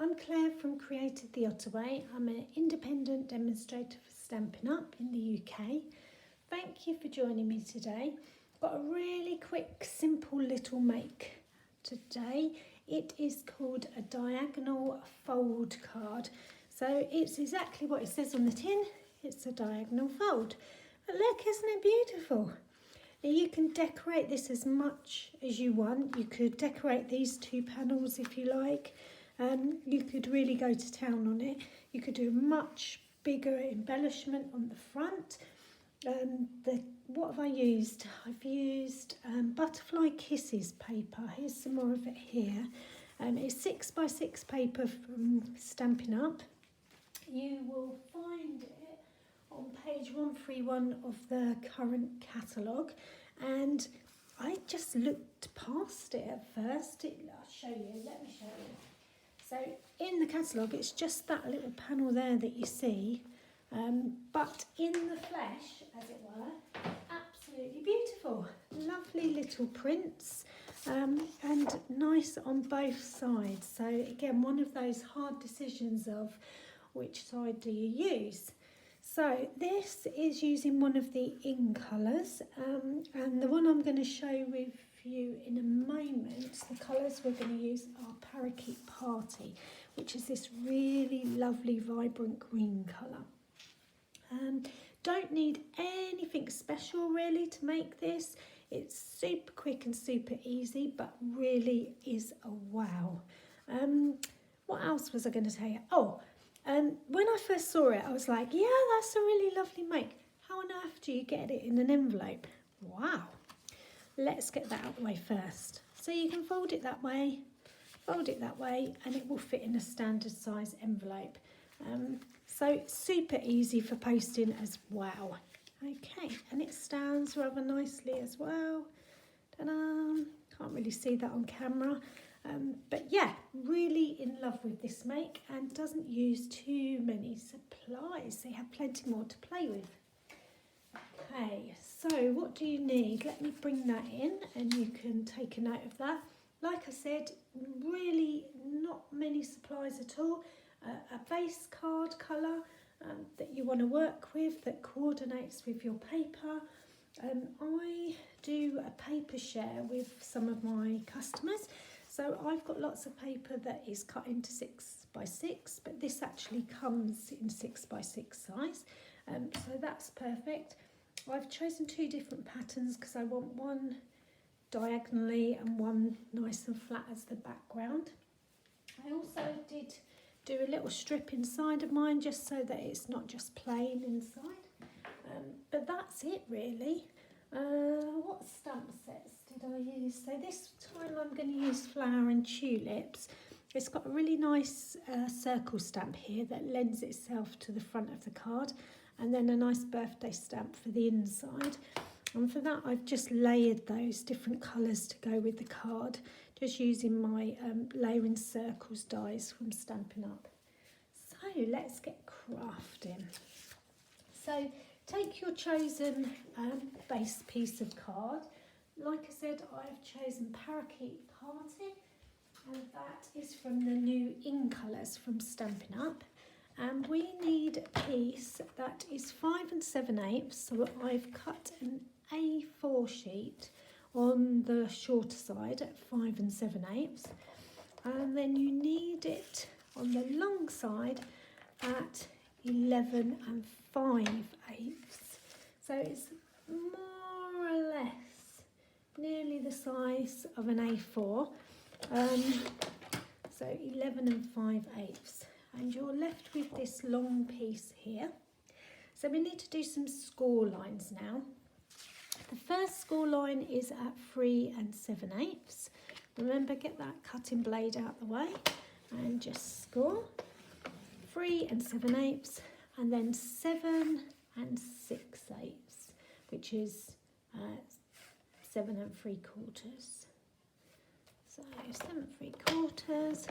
I'm Claire from Created the Ottaway. I'm an independent demonstrator for Stampin' Up in the UK. Thank you for joining me today. Got a really quick, simple little make today. It is called a diagonal fold card. So it's exactly what it says on the tin. It's a diagonal fold. But look, isn't it beautiful? Now you can decorate this as much as you want. You could decorate these two panels if you like. You could really go to town on it. You could do a much bigger embellishment on the front. What have I used? I've used Butterfly Kisses paper. Here's some more of it here. It's 6x6 paper from Stampin' Up. You will find it on page 131 of the current catalogue, and I just looked past it at first. I'll show you, let me show you. So in the catalogue it's just that little panel there that you see, but in the flesh, as it were, absolutely beautiful. Lovely little prints, and nice on both sides. So again, one of those hard decisions of which side do you use. So this is using one of the in colours, and the one I'm going to show with you in a moment, the colours we're going to use are Parakeet Party, which is this really lovely vibrant green colour. Don't need anything special really to make this. It's super quick and super easy, but really is a wow. What else was I going to tell you? When I first saw it, I was like, yeah, that's a really lovely make. How on earth do you get it in an envelope? Wow. Let's get that out of the way first. So you can fold it that way, and it will fit in a standard size envelope. So super easy for posting as well. Okay, and it stands rather nicely as well. Ta-da! Can't really see that on camera. But yeah, really in love with this make, and doesn't use too many supplies, so you have plenty more to play with. Okay, so what do you need? Let me bring that in and you can take a note of that. Like I said, really not many supplies at all. A base card colour that you want to work with that coordinates with your paper. I do a paper share with some of my customers. So I've got lots of paper that is cut into 6x6, but this actually comes in 6x6 size, so that's perfect. I've chosen two different patterns because I want one diagonally and one nice and flat as the background. I also did do a little strip inside of mine just so that it's not just plain inside, but that's it really. What stamp sets did I use? So this time I'm going to use Flower and Tulips. It's got a really nice circle stamp here that lends itself to the front of the card, and then a nice birthday stamp for the inside. And for that I've just layered those different colours to go with the card, just using my layering circles dies from Stampin' Up. So let's get crafting. So take your chosen base piece of card. Like I said, I've chosen Parakeet Party, and that is from the new in colours from Stampin' Up. And we need a piece that is 5 7/8, so I've cut an A4 sheet on the shorter side at 5 7/8, and then you need it on the long side at 11 5/8. So it's more or less nearly the size of an A4, so 11 5/8, and you're left with this long piece here. So we need to do some score lines now. The first score line is at 3 7/8. Remember, get that cutting blade out the way and just score 3 7/8, and then 7 6/8, which is 7 3/4. So 7 3/4.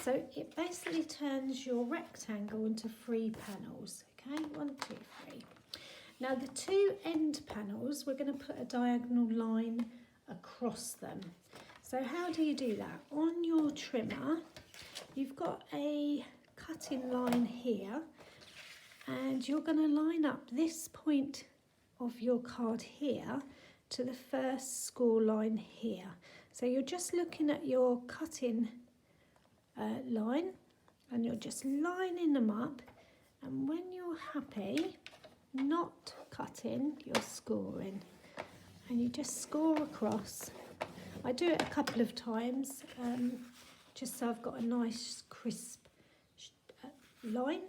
So it basically turns your rectangle into 3 panels. Okay, 1 2 3. Now the two end panels, we're going to put a diagonal line across them. So how do you do that? On your trimmer, you've got a cutting line here, and you're going to line up this point of your card here to the first score line here. So you're just looking at your cutting line, and you're just lining them up, and when you're happy, not cutting, you're scoring, and you just score across. I do it a couple of times just so I've got a nice crisp line,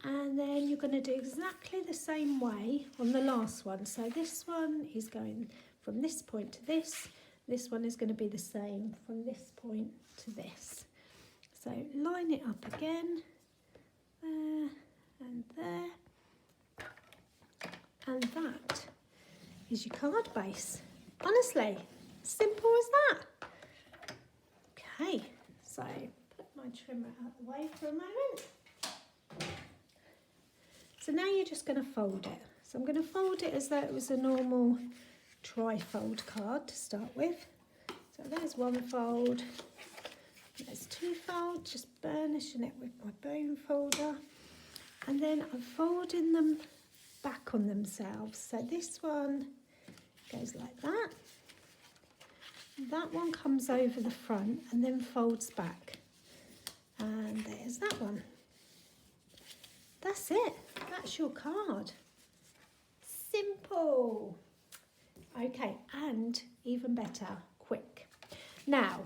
and then you're going to do exactly the same way on the last one. So this one is going from this point to this one is going to be the same from this point to this. So line it up again, there and there, and that is your card base. Honestly, simple as that. Okay, so put my trimmer out the way for a moment. So now you're just going to fold it. So I'm going to fold it as though it was a normal tri-fold card to start with. So there's one fold, there's two folds, just burnishing it with my bone folder. And then I'm folding them back on themselves. So this one goes like that. That one comes over the front and then folds back. And there's that one. That's it. That's your card. Simple. Okay, and even better, quick. Now,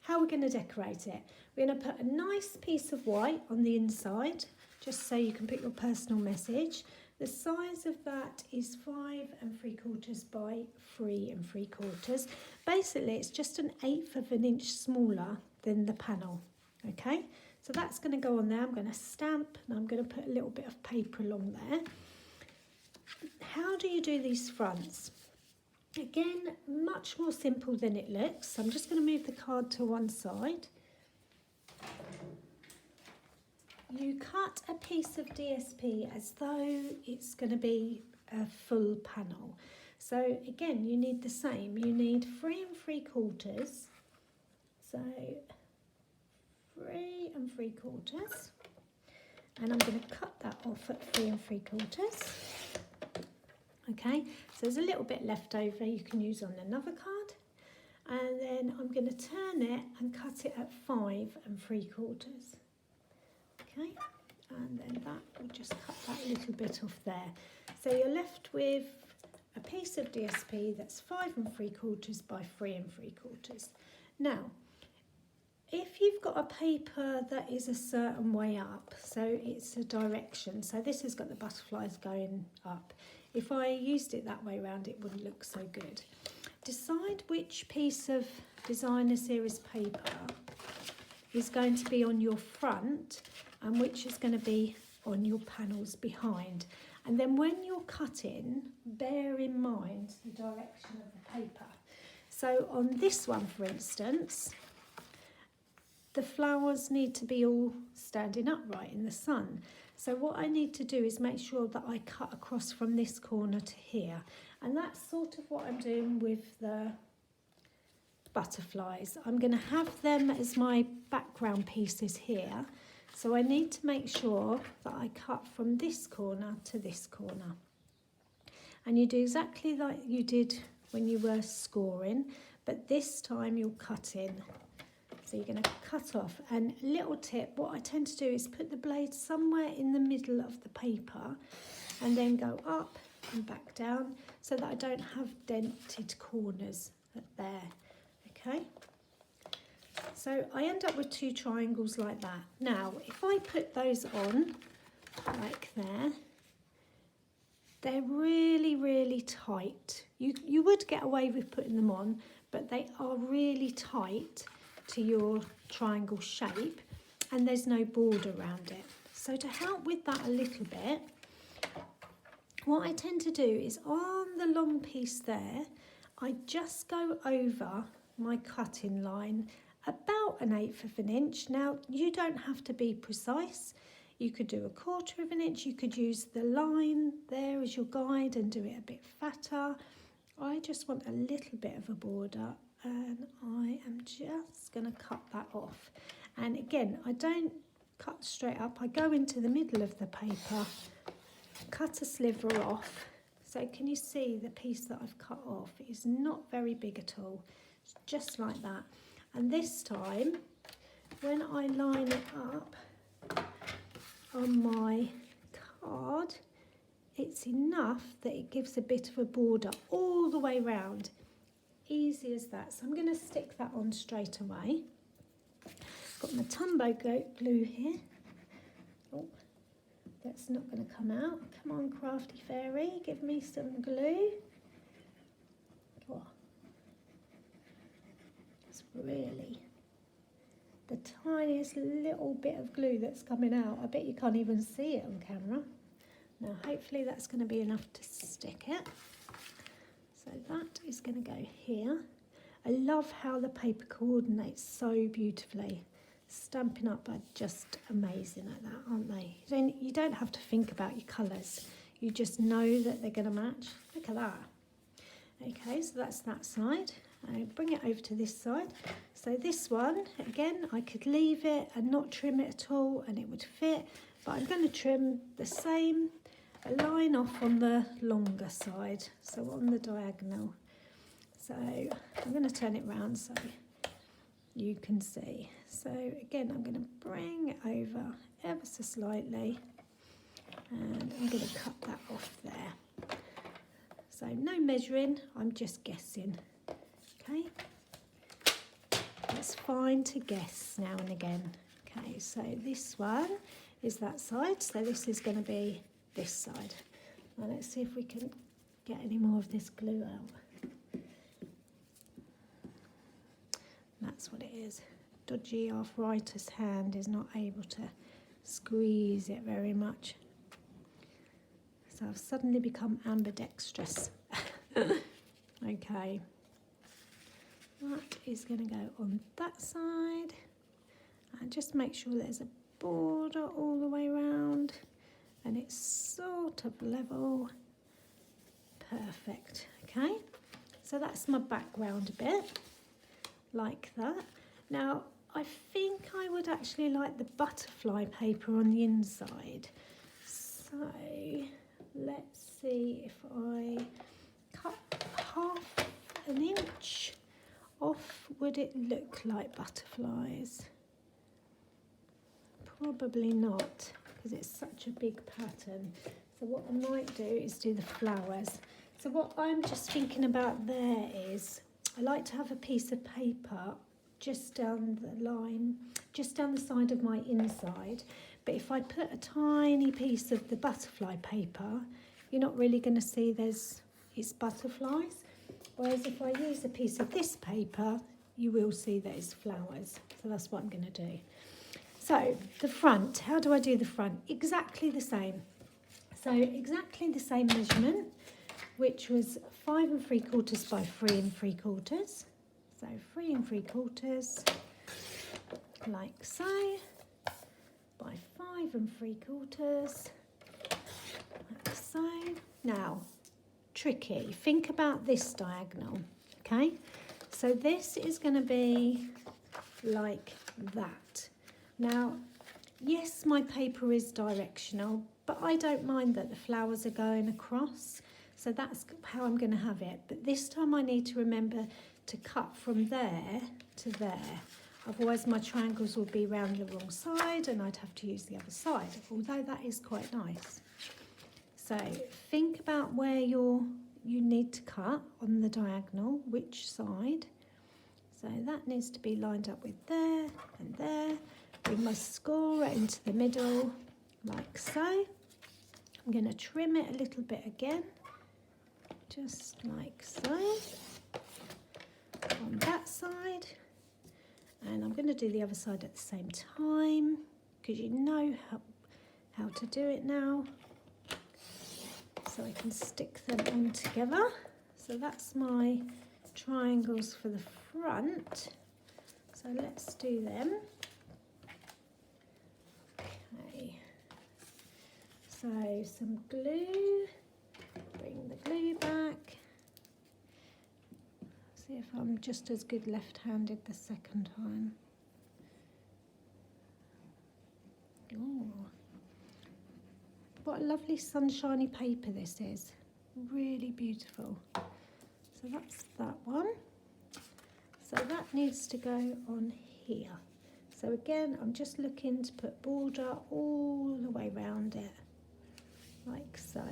how are we going to decorate it? We're going to put a nice piece of white on the inside, just so you can put your personal message. The size of that is 5 3/4 by 3 3/4. Basically, it's just 1/8 of an inch smaller than the panel. Okay, so that's going to go on there. I'm going to stamp, and I'm going to put a little bit of paper along there. How do you do these fronts? Again, much more simple than it looks. So I'm just going to move the card to one side. You cut a piece of DSP as though it's going to be a full panel. So again, you need the same. You need 3 3/4. So 3 3/4. And I'm going to cut that off at 3 3/4. Okay, so there's a little bit left over you can use on another card. And then I'm going to turn it and cut it at 5 3/4. Okay, and then that will just cut that little bit off there. So you're left with a piece of DSP that's 5 3/4 by 3 3/4. Now, if you've got a paper that is a certain way up, so it's a direction, so this has got the butterflies going up. If I used it that way around, it wouldn't look so good. Decide which piece of designer series paper is going to be on your front and which is going to be on your panels behind. And then when you're cutting, bear in mind the direction of the paper. So on this one, for instance, the flowers need to be all standing upright in the sun. So what I need to do is make sure that I cut across from this corner to here. And that's sort of what I'm doing with the butterflies. I'm going to have them as my background pieces here. So I need to make sure that I cut from this corner to this corner. And you do exactly like you did when you were scoring, but this time you're cutting. So you're going to cut off. And little tip, what I tend to do is put the blade somewhere in the middle of the paper and then go up and back down so that I don't have dented corners there. Okay, so I end up with 2 triangles like that. Now, if I put those on like there, they're really, really tight. You would get away with putting them on, but they are really tight to your triangle shape, and there's no border around it. So to help with that a little bit, what I tend to do is on the long piece there, I just go over my cutting line about 1/8 of an inch. Now, you don't have to be precise. You could do 1/4 of an inch. You could use the line there as your guide and do it a bit fatter. I just want a little bit of a border and I am just going to cut that off. And again, I don't cut straight up. I go into the middle of the paper, cut a sliver off. So can you see the piece that I've cut off is not very big at all. It's just like that. And this time, when I line it up on my card, it's enough that it gives a bit of a border all the way round. Easy as that. So I'm going to stick that on straight away. Got my Tumbo glue here. Oh, that's not going to come out. Come on, Crafty Fairy, give me some glue. Oh, it's really the tiniest little bit of glue that's coming out. I bet you can't even see it on camera. Now, hopefully that's going to be enough to stick it. So that is going to go here. I love how the paper coordinates so beautifully. Stampin' Up are just amazing at that, aren't they? You don't have to think about your colours. You just know that they're going to match. Look at that. Okay, so that's that side. I bring it over to this side. So this one, again, I could leave it and not trim it at all and it would fit. But I'm going to trim the same line off on the longer side, so on the diagonal. So I'm going to turn it round so you can see. So again, I'm going to bring it over ever so slightly and I'm going to cut that off there. So no measuring, I'm just guessing. Okay, it's fine to guess now and again. Okay, so this one is that side, so this is going to be this side. Now let's see if we can get any more of this glue out. That's what it is. Dodgy arthritis hand is not able to squeeze it very much. So I've suddenly become ambidextrous. Okay. That is going to go on that side. And just make sure there's a border all the way around. And it's sort of level. Perfect. Okay, so that's my background bit, like that. Now, I think I would actually like the butterfly paper on the inside. So, let's see if I cut half an inch off, would it look like butterflies? Probably not, because it's such a big pattern. So what I might do is do the flowers. So what I'm just thinking about there is, I like to have a piece of paper just down the line, just down the side of my inside. But if I put a tiny piece of the butterfly paper, you're not really going to see it's butterflies. Whereas if I use a piece of this paper, you will see that it's flowers. So that's what I'm going to do. So the front, how do I do the front? Exactly the same. So exactly the same measurement, which was 5 3/4 by 3 3/4. So 3 3/4, like so, by 5 3/4, like so. Now, tricky, think about this diagonal, okay? So this is going to be like that. Now, yes, my paper is directional, but I don't mind that the flowers are going across. So that's how I'm going to have it. But this time I need to remember to cut from there to there. Otherwise my triangles will be round the wrong side and I'd have to use the other side, although that is quite nice. So think about where you need to cut on the diagonal, which side. So that needs to be lined up with there and there. We must score it into the middle, like so. I'm going to trim it a little bit again, just like so, on that side. And I'm going to do the other side at the same time, because you know how to do it now. So I can stick them on together. So that's my triangles for the front. So let's do them. Okay. So some glue. Bring the glue back. See if I'm just as good left-handed the second time. Oh, what a lovely sunshiny paper this is. Really beautiful. So that's that one. So that needs to go on here. So again, I'm just looking to put border all the way around it, like so.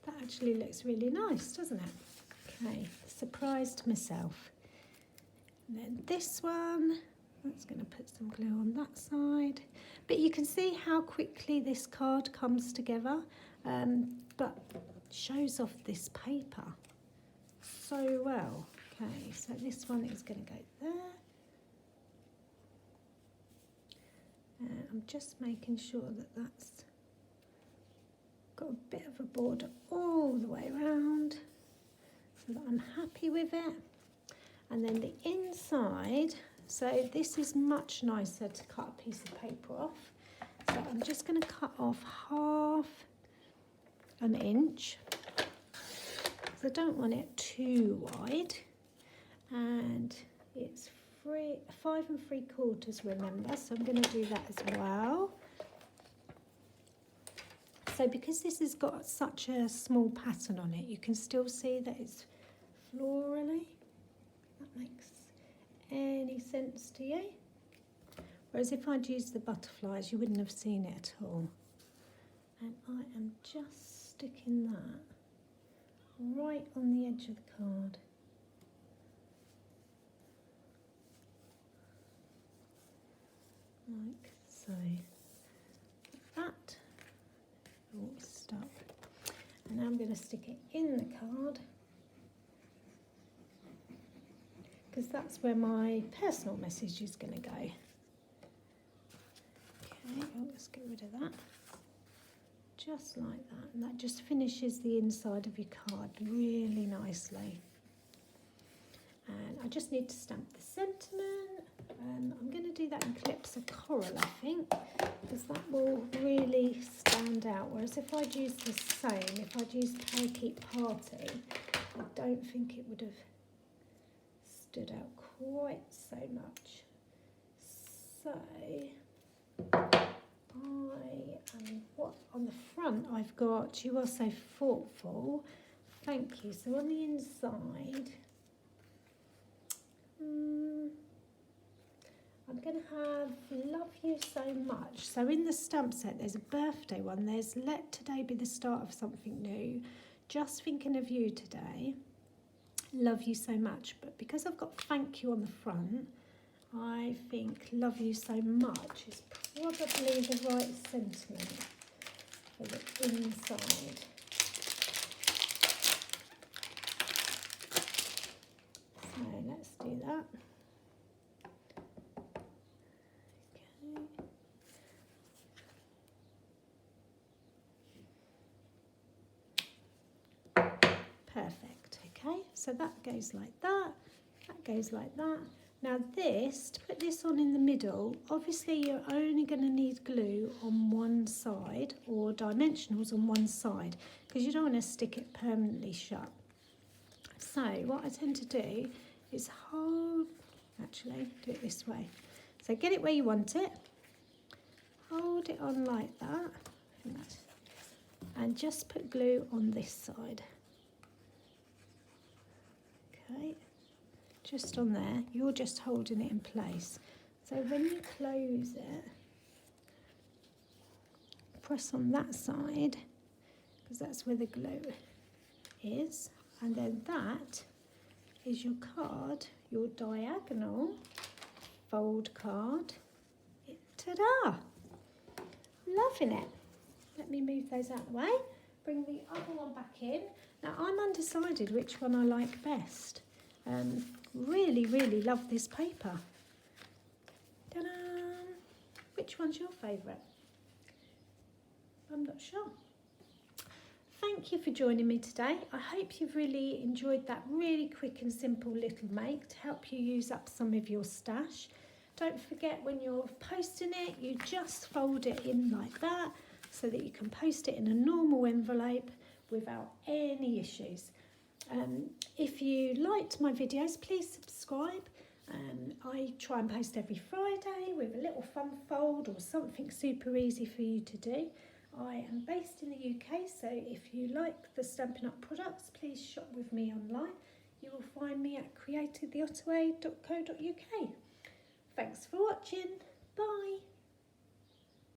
That actually looks really nice, doesn't it? Okay, surprised myself. And then this one, that's going to put some glue on that side. But you can see how quickly this card comes together, but shows off this paper so well. Okay, so this one is going to go there. And I'm just making sure that that's got a bit of a border all the way around so that I'm happy with it. And then the inside, so this is much nicer to cut a piece of paper off. So I'm just going to cut off half an inch. So I don't want it too wide. And it's 5 3/4, remember, so I'm going to do that as well. So because this has got such a small pattern on it, you can still see that it's florally. That makes any sense to you? Whereas if I'd used the butterflies, you wouldn't have seen it at all. And I am just sticking that right on the edge of the card. Like so. That. Oh, it's stuck. And now I'm going to stick it in the card, because that's where my personal message is going to go. Okay, let's get rid of that. Just like that. And that just finishes the inside of your card really nicely. And I just need to stamp the sentiment. I'm going to do that in clips of coral, I think, because that will really stand out. Whereas if I'd used the same, if I'd used Parakeet Party, I don't think it would have stood out quite so much. So, what on the front I've got, you are so thoughtful. Thank you. So on the inside, I'm going to have love you so much. So in the stamp set, there's a birthday one. There's let today be the start of something new. Just thinking of you today. Love you so much. But because I've got thank you on the front, I think love you so much is probably the right sentiment for the inside. So let's do that. Perfect. Okay, so that goes like that, that goes like that. Now this, to put this on in the middle, obviously you're only going to need glue on one side or dimensionals on one side, because you don't want to stick it permanently shut. So what I tend to do is hold, actually do it this way. So get it where you want it, hold it on like that, and just put glue on this side. Okay, just on there, you're just holding it in place. So when you close it, press on that side, because that's where the glue is, and then that is your card, your diagonal fold card. Ta-da! Loving it. Let me move those out of the way. Bring the other one back in. Now I'm undecided which one I like best. Really, really love this paper. Ta-da! Which one's your favourite? I'm not sure. Thank you for joining me today. I hope you've really enjoyed that really quick and simple little make to help you use up some of your stash. Don't forget, when you're posting it, you just fold it in like that so that you can post it in a normal envelope without any issues. If you liked my videos, please subscribe. I try and post every Friday with a little fun fold or something super easy for you to do. I am based in the UK, so if you like the Stampin' Up products, please shop with me online. You will find me at createtheottaway.co.uk. Thanks for watching. Bye.